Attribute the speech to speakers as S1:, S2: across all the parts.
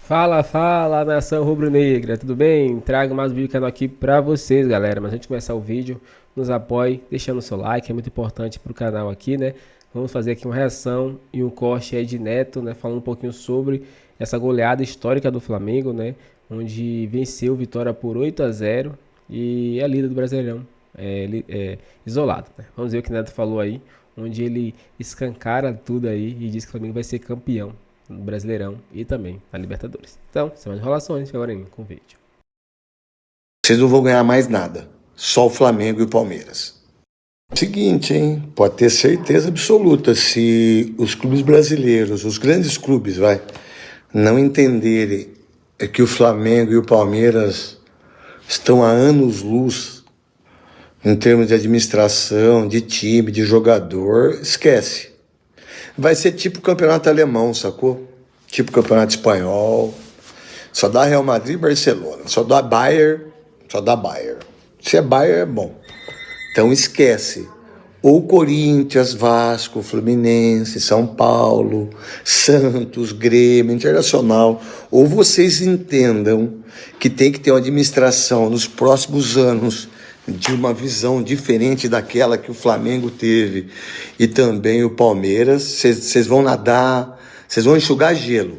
S1: Fala, nação rubro-negra, tudo bem? Trago mais um vídeo do canal aqui pra vocês, galera. Mas antes de começar o vídeo, nos apoie, deixando o seu like, é muito importante pro canal aqui, né? Vamos fazer aqui uma reação e um corte aí de Neto, né? Falando um pouquinho sobre essa goleada histórica do Flamengo, né? Onde venceu Vitória por 8-0 e é líder do Brasileirão, isolado, né? Vamos ver o que o Neto falou aí, onde ele escancara tudo aí e diz que o Flamengo vai ser campeão no Brasileirão e também na Libertadores. Então, sem mais enrolações, agora com o vídeo.
S2: Vocês não vão ganhar mais nada, só o Flamengo e o Palmeiras. Seguinte, hein? Pode ter certeza absoluta, se os clubes brasileiros, os grandes clubes, não entenderem que o Flamengo e o Palmeiras estão há anos-luz em termos de administração, de time, de jogador, esquece. Vai ser tipo campeonato alemão, sacou? Tipo campeonato espanhol. Só dá Real Madrid e Barcelona. Só dá Bayern. Se é Bayern, é bom. Então esquece. Ou Corinthians, Vasco, Fluminense, São Paulo, Santos, Grêmio, Internacional. Ou vocês entendam que tem que ter uma administração nos próximos anos de uma visão diferente daquela que o Flamengo teve e também o Palmeiras. Vocês vão nadar, vocês vão enxugar gelo.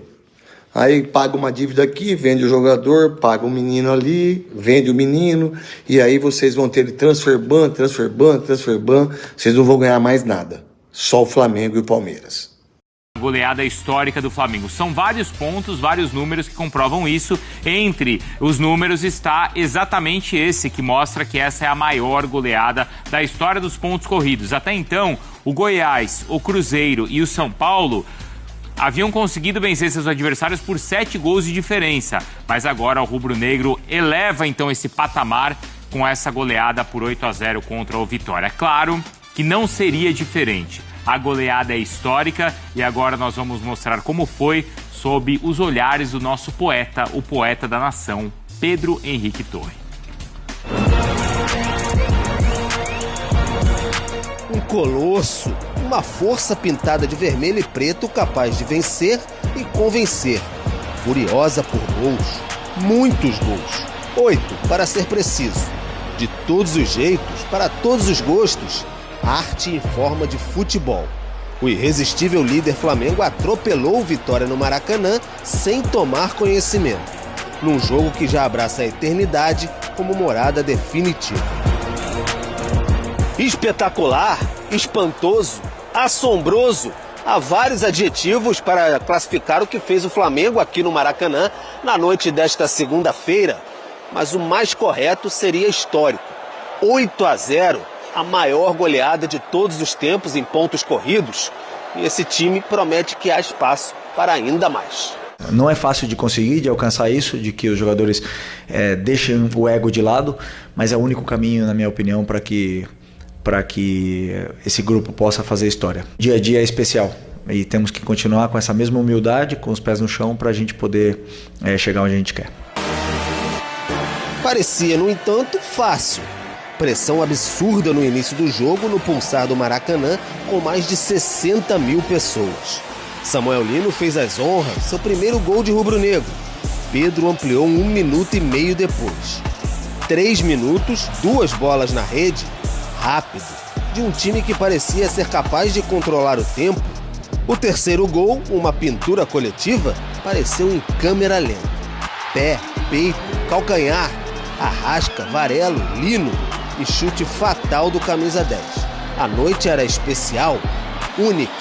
S2: Aí paga uma dívida aqui, vende o jogador, paga um menino ali, vende o menino, e aí vocês vão ter transfer ban, vocês não vão ganhar mais nada. Só o Flamengo e o Palmeiras.
S3: Goleada histórica do Flamengo. São vários pontos, vários números que comprovam isso. Entre os números está exatamente esse, que mostra que essa é a maior goleada da história dos pontos corridos. Até então, o Goiás, o Cruzeiro e o São Paulo haviam conseguido vencer seus adversários por 7 gols de diferença. Mas agora o rubro-negro eleva então esse patamar com essa goleada por 8-0 contra o Vitória. Claro que não seria diferente. A goleada é histórica e agora nós vamos mostrar como foi sob os olhares do nosso poeta, o poeta da nação, Pedro Henrique Torre.
S4: Um colosso, uma força pintada de vermelho e preto capaz de vencer e convencer. Furiosa por gols, muitos gols, 8 para ser preciso. De todos os jeitos, para todos os gostos. Arte em forma de futebol. O irresistível líder Flamengo atropelou o Vitória no Maracanã sem tomar conhecimento, num jogo que já abraça a eternidade como morada definitiva. Espetacular, espantoso, assombroso. Há vários adjetivos para classificar o que fez o Flamengo aqui no Maracanã na noite desta segunda-feira, mas o mais correto seria histórico. 8-0. A maior goleada de todos os tempos em pontos corridos, e esse time promete que há espaço para ainda mais.
S5: Não é fácil de conseguir, de alcançar isso, de que os jogadores deixem o ego de lado, mas é o único caminho, na minha opinião, para que esse grupo possa fazer história. Dia a dia é especial e temos que continuar com essa mesma humildade, com os pés no chão, para a gente poder chegar onde a gente quer.
S4: Parecia, no entanto, fácil. Pressão absurda no início do jogo no pulsar do Maracanã, com mais de 60 mil pessoas. Samuel Lino fez as honras, seu primeiro gol de rubro-negro. Pedro ampliou 1 minuto e meio depois. 3 minutos, 2 bolas na rede, rápido, de um time que parecia ser capaz de controlar o tempo. O terceiro gol, uma pintura coletiva, pareceu em câmera lenta. Pé, peito, calcanhar, Arrasca, Varelo, Lino e chute fatal do camisa 10. A noite era especial, única.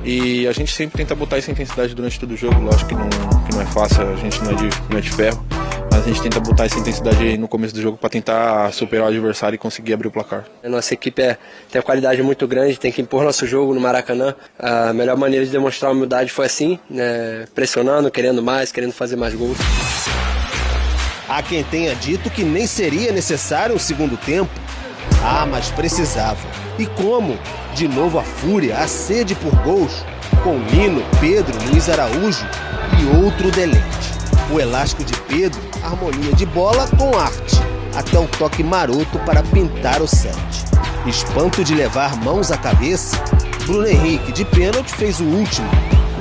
S6: E a gente sempre tenta botar essa intensidade durante todo o jogo. Lógico que não é fácil, a gente não é de ferro. Mas a gente tenta botar essa intensidade aí no começo do jogo para tentar superar o adversário e conseguir abrir o placar.
S7: Nossa equipe tem uma qualidade muito grande, tem que impor nosso jogo no Maracanã. A melhor maneira de demonstrar humildade foi assim, pressionando, querendo mais, querendo fazer mais gols.
S4: Há quem tenha dito que nem seria necessário um segundo tempo. Ah, mas precisava. E como? De novo a fúria, a sede por gols, com Lino, Pedro, Luiz Araújo e outro deleite. O elástico de Pedro, harmonia de bola com arte, até o toque maroto para pintar o 7. Espanto de levar mãos à cabeça, Bruno Henrique de pênalti fez o último,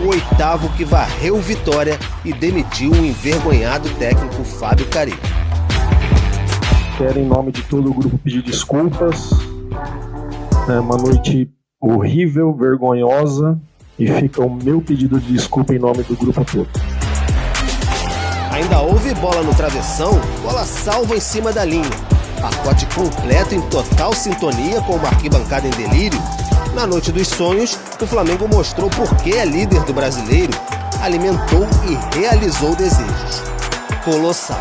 S4: o 8º que varreu Vitória e demitiu o envergonhado técnico Fábio Carilli.
S8: Quero, em nome de todo o grupo, pedir desculpas. É uma noite horrível, vergonhosa, e fica o meu pedido de desculpa em nome do grupo todo.
S4: Ainda houve bola no travessão, bola salva em cima da linha. Pacote completo em total sintonia com uma arquibancada em delírio. Na noite dos sonhos, o Flamengo mostrou por que é líder do Brasileiro, alimentou e realizou desejos. Colossal.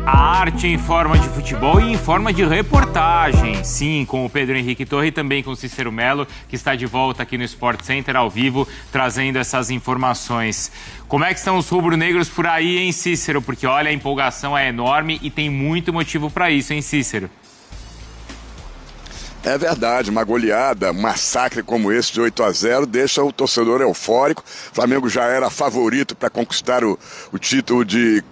S3: A arte em forma de futebol e em forma de reportagem. Sim, com o Pedro Henrique Torre e também com o Cícero Melo, que está de volta aqui no Sport Center ao vivo, trazendo essas informações. Como é que estão os rubro-negros por aí, hein, Cícero? Porque, olha, a empolgação é enorme e tem muito motivo para isso, hein, Cícero?
S9: É verdade, uma goleada, um massacre como esse de 8-0 deixa o torcedor eufórico. O Flamengo já era favorito para conquistar o título de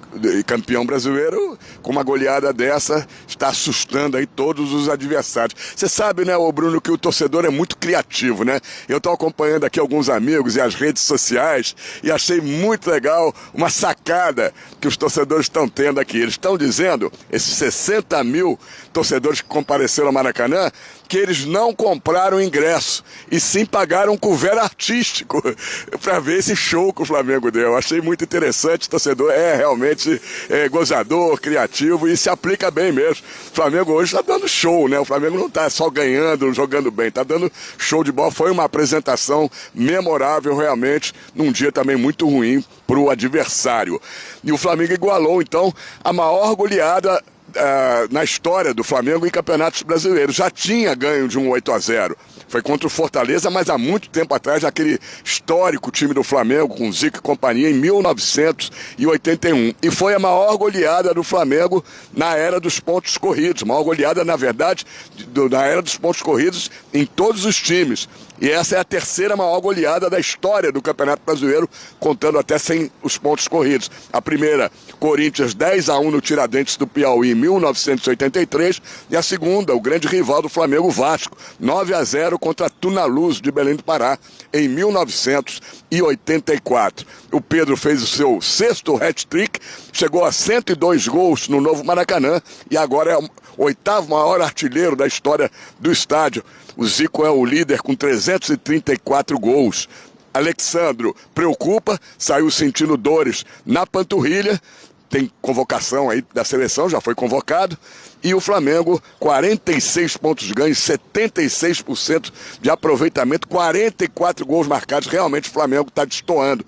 S9: campeão brasileiro. Com uma goleada dessa, está assustando aí todos os adversários. Você sabe, né, ô Bruno, que o torcedor é muito criativo, né? Eu estou acompanhando aqui alguns amigos e as redes sociais e achei muito legal uma sacada que os torcedores estão tendo aqui. Eles estão dizendo, esses 60 mil torcedores que compareceram ao Maracanã, que eles não compraram ingresso e sim pagaram couvert artístico para ver esse show que o Flamengo deu. Achei muito interessante, o torcedor é realmente gozador, criativo e se aplica bem mesmo. O Flamengo hoje está dando show, né? O Flamengo não está só ganhando, jogando bem, está dando show de bola. Foi uma apresentação memorável realmente, num dia também muito ruim para o adversário. E o Flamengo igualou então a maior goleada na história do Flamengo em campeonatos brasileiros. Já tinha ganho de um 8-0. Foi contra o Fortaleza, mas há muito tempo atrás, aquele histórico time do Flamengo, com Zico e companhia, em 1981. E foi a maior goleada do Flamengo na era dos pontos corridos. Maior goleada, na verdade, na era dos pontos corridos em todos os times. E essa é a terceira maior goleada da história do Campeonato Brasileiro, contando até sem os pontos corridos. A primeira, Corinthians 10-1 no Tiradentes do Piauí em 1983. E a segunda, o grande rival do Flamengo, Vasco, 9-0 contra Tunaluz de Belém do Pará em 1984. O Pedro fez o seu 6º hat-trick, chegou a 102 gols no novo Maracanã e agora é o 8º maior artilheiro da história do estádio. O Zico é o líder com 334 gols. Alexandro preocupa, saiu sentindo dores na panturrilha, tem convocação aí da seleção, já foi convocado. E o Flamengo, 46 pontos ganhos, 76% de aproveitamento, 44 gols marcados. Realmente o Flamengo está destoando,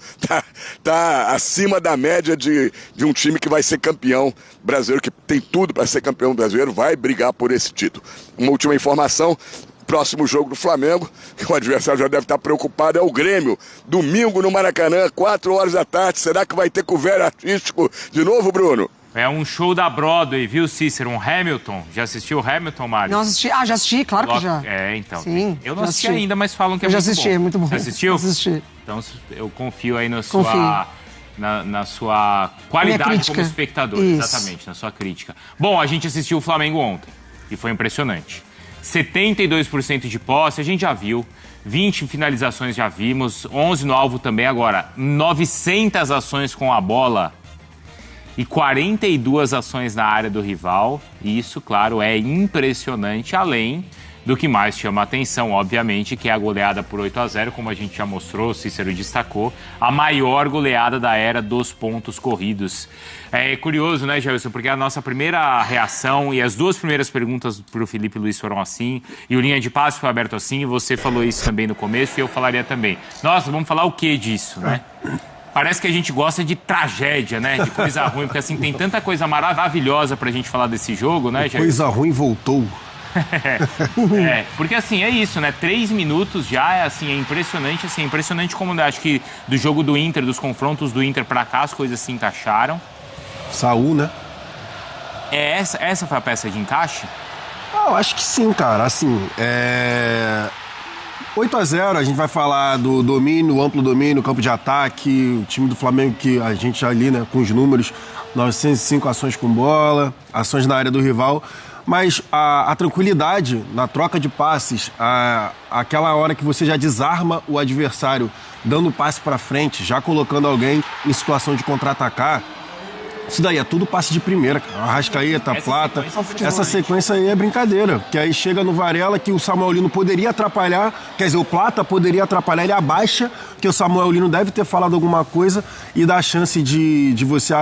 S9: tá acima da média de um time que vai ser campeão brasileiro, que tem tudo para ser campeão brasileiro, vai brigar por esse título. Uma última informação. Próximo jogo do Flamengo, que o adversário já deve estar preocupado, é o Grêmio. Domingo no Maracanã, 4h. Será que vai ter couvert artístico de novo, Bruno?
S3: É um show da Broadway, viu, Cícero? Um Hamilton. Já assistiu o Hamilton, Mário?
S10: Não assisti. Ah, já assisti, claro que já.
S3: É, então.
S10: Sim,
S3: eu não assisti ainda, mas falam que é
S10: muito bom.
S3: Eu já assisti,
S10: é muito bom.
S3: Você assistiu?
S10: Assisti.
S3: Então eu confio aí na sua qualidade como espectador. Isso. Exatamente, na sua crítica. Bom, a gente assistiu o Flamengo ontem e foi impressionante. 72% de posse, a gente já viu. 20 finalizações já vimos. 11 no alvo também. Agora, 900 ações com a bola e 42 ações na área do rival. E isso, claro, é impressionante, além do que mais chama a atenção, obviamente, que é a goleada por 8-0, como a gente já mostrou, o Cícero destacou, a maior goleada da era dos pontos corridos. É curioso, né, Gelson, porque a nossa primeira reação e as duas primeiras perguntas para o Felipe Luiz foram assim, e o Linha de Passe foi aberto assim, e você falou isso também no começo, e eu falaria também. Nossa, vamos falar o que disso, né? Parece que a gente gosta de tragédia, né? De coisa ruim, porque assim, tem tanta coisa maravilhosa pra gente falar desse jogo, né, Gelson?
S11: Coisa ruim voltou.
S3: Porque assim, é isso, né? 3 minutos já, é impressionante como acho que do jogo do Inter, dos confrontos do Inter pra cá, as coisas se encaixaram.
S11: Saúl, né?
S3: Essa foi a peça de encaixe?
S11: Eu acho que sim, cara. Assim, 8-0, a gente vai falar do domínio, amplo domínio, campo de ataque, o time do Flamengo que a gente ali, né, com os números, 905 ações com bola, ações na área do rival. mas a tranquilidade na troca de passes, aquela hora que você já desarma o adversário, dando passe para frente, já colocando alguém em situação de contra-atacar, isso daí é tudo passe de primeira, cara. Arrascaeta, Plata, essa sequência aí é brincadeira, que aí chega no Varela que o Samuel Lino poderia atrapalhar, quer dizer, o Plata poderia atrapalhar, ele abaixa, que o Samuel Lino deve ter falado alguma coisa e dá a chance de você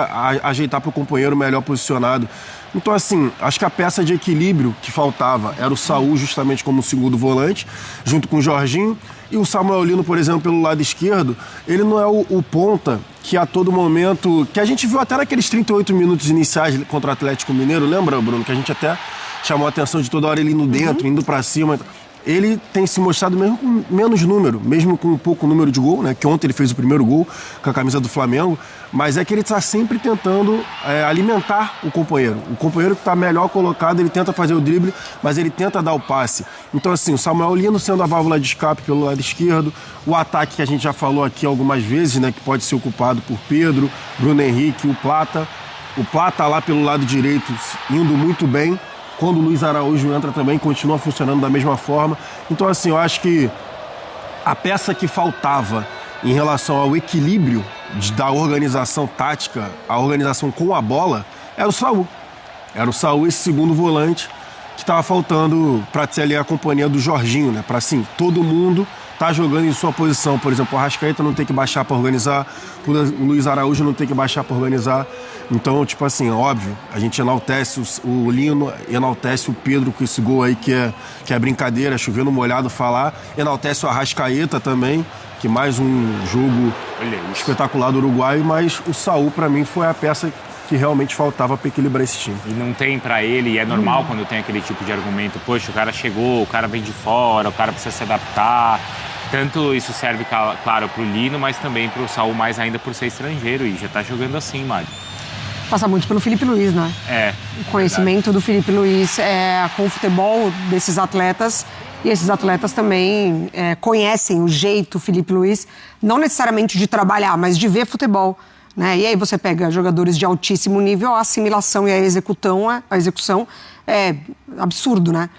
S11: ajeitar para o companheiro melhor posicionado. Então, assim, acho que a peça de equilíbrio que faltava era o Saul justamente como segundo volante, junto com o Jorginho. E o Samuel Lino, por exemplo, pelo lado esquerdo, ele não é o ponta que a todo momento... Que a gente viu até naqueles 38 minutos iniciais contra o Atlético Mineiro, lembra, Bruno? Que a gente até chamou a atenção de toda hora ele indo dentro, indo pra cima. Ele tem se mostrado mesmo com menos número, mesmo com pouco número de gol, né? Que ontem ele fez o primeiro gol com a camisa do Flamengo. Mas é que ele está sempre tentando alimentar o companheiro. O companheiro que está melhor colocado, ele tenta fazer o drible, mas ele tenta dar o passe. Então, assim, o Samuel Lino sendo a válvula de escape pelo lado esquerdo, o ataque que a gente já falou aqui algumas vezes, né? Que pode ser ocupado por Pedro, Bruno Henrique, o Plata. O Plata lá pelo lado direito indo muito bem. Quando o Luiz Araújo entra também, continua funcionando da mesma forma. Então, assim, eu acho que a peça que faltava em relação ao equilíbrio da organização tática, a organização com a bola, era o Saul. Era o Saul, esse segundo volante, que estava faltando para ter ali a companhia do Jorginho, né? Para, assim, todo mundo tá jogando em sua posição. Por exemplo, o Arrascaeta não tem que baixar para organizar, o Luiz Araújo não tem que baixar para organizar. Então, tipo assim, óbvio, a gente enaltece o Lino, enaltece o Pedro com esse gol aí que é brincadeira, chovendo molhado falar, enaltece o Arrascaeta também, que mais um jogo espetacular do Uruguai, mas o Saul, para mim, foi a peça que realmente faltava para equilibrar esse time.
S3: E não tem para ele, e é normal quando tem aquele tipo de argumento, poxa, o cara chegou, o cara vem de fora, o cara precisa se adaptar. Tanto isso serve, claro, para o Lino, mas também para o Saul, mais ainda por ser estrangeiro, e já tá jogando assim, Mário.
S10: Passa muito pelo Felipe Luiz, né? O conhecimento do Felipe Luiz com o futebol desses atletas. E esses atletas também conhecem o jeito Felipe Luiz, não necessariamente de trabalhar, mas de ver futebol. Né? E aí você pega jogadores de altíssimo nível, a assimilação e a execução é absurdo, né?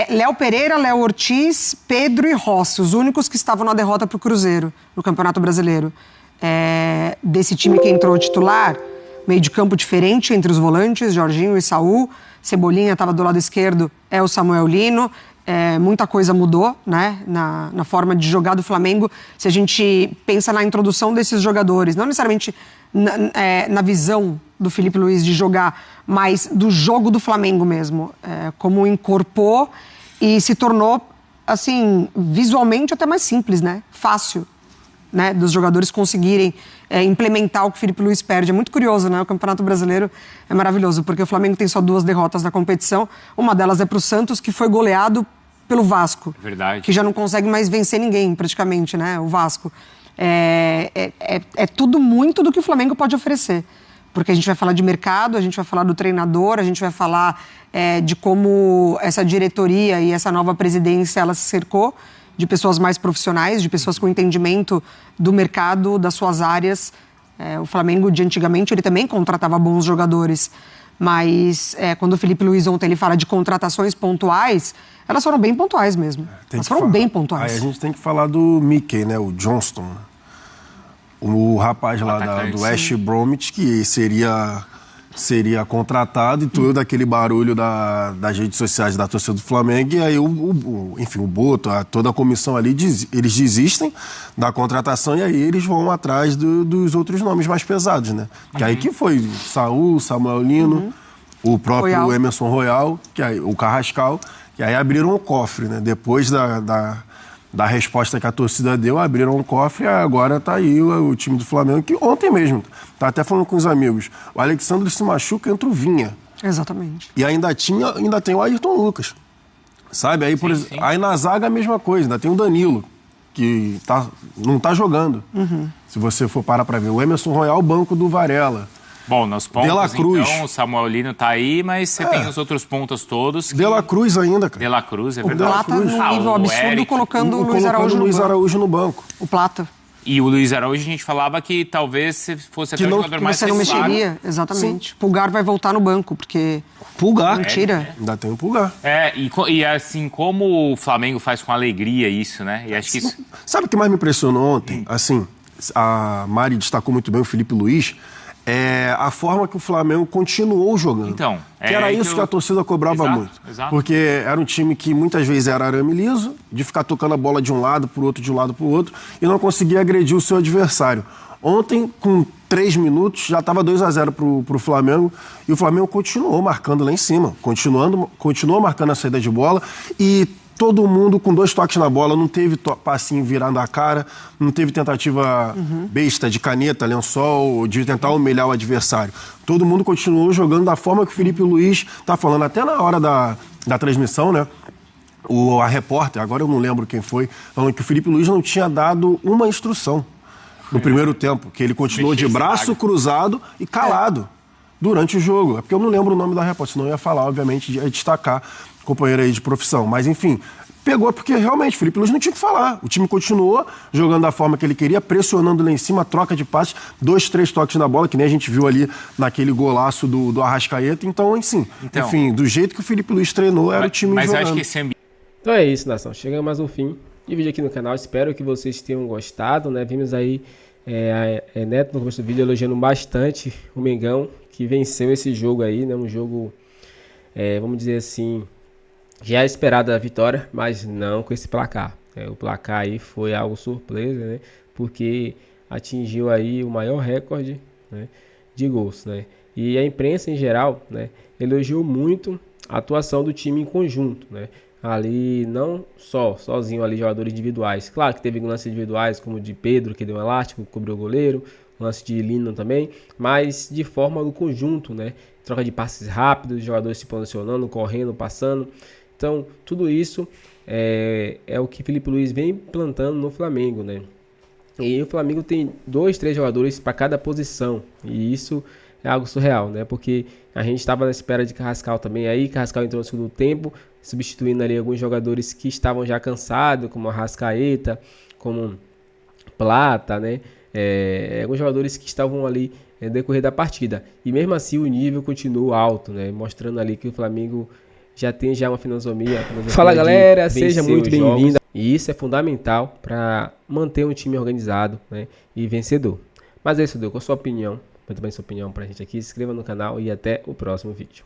S10: Léo Pereira, Léo Ortiz, Pedro e Rossi, os únicos que estavam na derrota para o Cruzeiro, no Campeonato Brasileiro. Desse time que entrou titular, meio de campo diferente entre os volantes, Jorginho e Saul. Cebolinha estava do lado esquerdo, é o Samuel Lino. Muita coisa mudou, né, na forma de jogar do Flamengo. Se a gente pensa na introdução desses jogadores, não necessariamente na visão do Felipe Luiz de jogar, mas do jogo do Flamengo mesmo, como incorporou e se tornou, assim, visualmente até mais simples, né, fácil, né, dos jogadores conseguirem implementar o que o Felipe Luiz perde. É muito curioso, né? O Campeonato Brasileiro é maravilhoso, porque o Flamengo tem só 2 derrotas na competição. Uma delas é para o Santos, que foi goleado pelo Vasco.
S3: Verdade.
S10: Que já não consegue mais vencer ninguém, praticamente, né? O Vasco. É tudo muito do que o Flamengo pode oferecer. Porque a gente vai falar de mercado, a gente vai falar do treinador, a gente vai falar de como essa diretoria e essa nova presidência, ela se cercou de pessoas mais profissionais, de pessoas com entendimento do mercado, das suas áreas. O Flamengo, de antigamente, ele também contratava bons jogadores. Mas quando o Felipe Luiz ontem ele fala de contratações pontuais, elas foram bem pontuais mesmo. Elas foram bem pontuais.
S11: Aí a gente tem que falar do Mickey, né? O Johnston. O rapaz lá do West Bromwich, que seria contratado, e todo aquele barulho das redes sociais da torcida do Flamengo, e aí enfim, o Boto, toda a comissão ali, eles desistem da contratação, e aí eles vão atrás dos outros nomes mais pesados, né? Que aí que foi Saul, Samuel Lino, o próprio Emerson Royal, que aí, o Carrascal, que aí abriram o cofre, né? Depois da resposta que a torcida deu, abriram um cofre, e agora tá aí o time do Flamengo, que ontem mesmo, tá até falando com os amigos, o Alexandre se machuca, entra o Vinha.
S10: Exatamente.
S11: E ainda tem o Ayrton Lucas, sabe? Aí, aí na zaga a mesma coisa, ainda tem o Danilo, que não tá jogando. Se você for parar pra ver, o Emerson Royal, banco do Varela.
S3: Bom, nos pontos,
S11: De La Cruz.
S3: então, o Samuel Lino tá aí, mas você tem os outros pontos todos.
S11: De La Cruz ainda, cara.
S3: De La Cruz, é verdade.
S10: O Plata, num nível absurdo, colocando o Luiz Araújo
S11: no banco.
S10: O Plata.
S3: E o Luiz Araújo, a gente falava que talvez fosse até o jogador mais
S10: você não mexeria, exatamente. Sim. Pulgar vai voltar no banco, porque...
S11: Pulgar?
S10: Mentira.
S11: Ainda tem o Pulgar.
S3: E assim, como o Flamengo faz com alegria isso, né? E acho que isso...
S11: Sabe o que mais me impressionou ontem? Assim, a Mari destacou muito bem o Felipe Luiz, a forma que o Flamengo continuou jogando.
S3: Então,
S11: que era isso que a torcida cobrava muito.
S3: Exato.
S11: Porque era um time que muitas vezes era arame liso, de ficar tocando a bola de um lado para o outro, de um lado para o outro, e não conseguia agredir o seu adversário. Ontem, com 3 minutos, já estava 2-0 para o Flamengo, e o Flamengo continuou marcando lá em cima, continuou marcando a saída de bola, e todo mundo com 2 toques na bola, não teve passinho virando a cara, não teve tentativa besta de caneta, lençol, de tentar humilhar o adversário. Todo mundo continuou jogando da forma que o Felipe Luiz está falando, até na hora da transmissão, né? A repórter, agora eu não lembro quem foi, falando que o Felipe Luiz não tinha dado uma instrução no primeiro tempo, que ele continuou de braço cruzado e calado durante o jogo. É porque eu não lembro o nome da repórter, senão eu ia falar, obviamente, de destacar companheiro aí de profissão. Mas, enfim, pegou porque realmente o Felipe Luiz não tinha o que falar. O time continuou jogando da forma que ele queria, pressionando lá em cima, troca de passes, 2, 3 toques na bola, que nem a gente viu ali naquele golaço do Arrascaeta. Então, enfim, do jeito que o Felipe Luiz treinou, era o time jogando.
S3: Mas eu acho que esse ambiente...
S1: Então é isso, nação. Chegamos mais um fim de vídeo aqui no canal. Espero que vocês tenham gostado, né? Vimos aí Neto no começo do vídeo elogiando bastante o Mengão, que venceu esse jogo aí, né? Um jogo, vamos dizer assim, já esperada a vitória, mas não com esse placar. O placar aí foi algo surpresa, né? Porque atingiu aí o maior recorde, né, de gols, né? E a imprensa em geral, né, elogiou muito a atuação do time em conjunto, né? Ali não sozinho ali jogadores individuais. Claro que teve lances individuais como o de Pedro, que deu um elástico, cobriu o goleiro, lance de Lino também, mas de forma do conjunto, né? Troca de passes rápidos, jogadores se posicionando, correndo, passando. Então, tudo isso é o que Felipe Luiz vem plantando no Flamengo, né? E o Flamengo tem 2, 3 jogadores para cada posição. E isso é algo surreal, né? Porque a gente estava na espera de Carrascal também. Aí Carrascal entrou no segundo tempo, substituindo ali alguns jogadores que estavam já cansados, como Arrascaeta, como Plata, né? Alguns jogadores que estavam ali no decorrer da partida. E mesmo assim o nível continua alto, né? Mostrando ali que o Flamengo já tem uma filosofia. Fala galera, seja muito bem-vindo. E isso é fundamental para manter um time organizado, né, e vencedor. Mas é isso, Deus. Qual a sua opinião? Muito bem, sua opinião pra gente aqui. Se inscreva no canal e até o próximo vídeo.